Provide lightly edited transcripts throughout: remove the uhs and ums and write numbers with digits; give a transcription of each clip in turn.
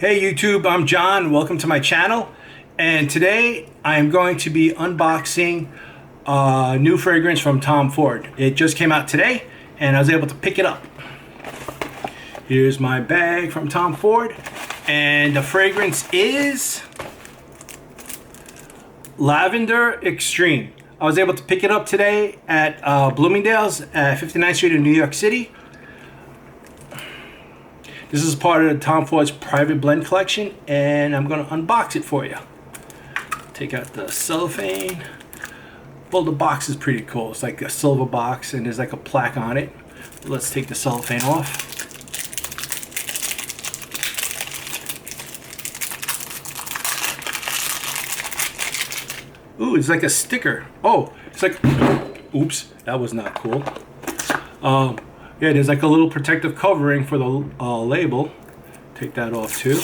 Hey YouTube, I'm John. Welcome to my channel. And today I am going to be unboxing a new fragrance from Tom Ford. It just came out today and I was able to pick it up. Here's my bag from Tom Ford. And the fragrance is Lavender Extreme. I was able to pick it up today at Bloomingdale's at 59th Street in New York City. This is part of Tom Ford's private blend collection, and I'm going to unbox it for you. Take out the cellophane. Well, the box is pretty cool. It's like a silver box, and there's like a plaque on it. Let's take the cellophane off. Ooh, it's like a sticker. Oh, it's like, oops, that was not cool. Yeah, there's like a little protective covering for the label. Take that off too.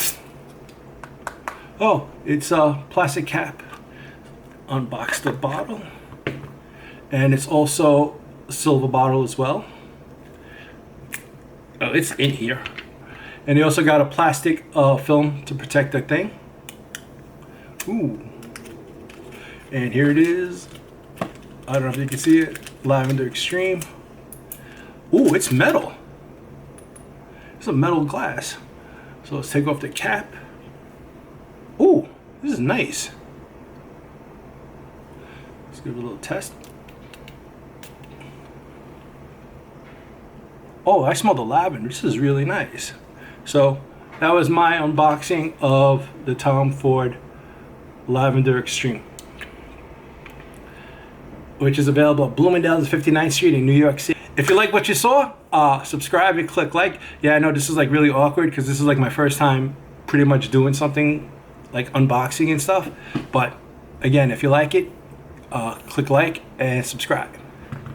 Oh, it's a plastic cap. Unbox the bottle. And it's also a silver bottle as well. Oh, it's in here. And they also got a plastic film to protect the thing. Ooh. And here it is. I don't know if you can see it. Lavender Extreme. Ooh, it's metal. It's a metal glass. So let's take off the cap. Ooh, this is nice. Let's give it a little test. Oh, I smell the lavender. This is really nice. So that was my unboxing of the Tom Ford Lavender Extreme, which is available at Bloomingdale's 59th Street in New York City. If you like what you saw, subscribe and click like. Yeah, I know this is like really awkward because this is like my first time pretty much doing something like unboxing and stuff. But again, if you like it, click like and subscribe.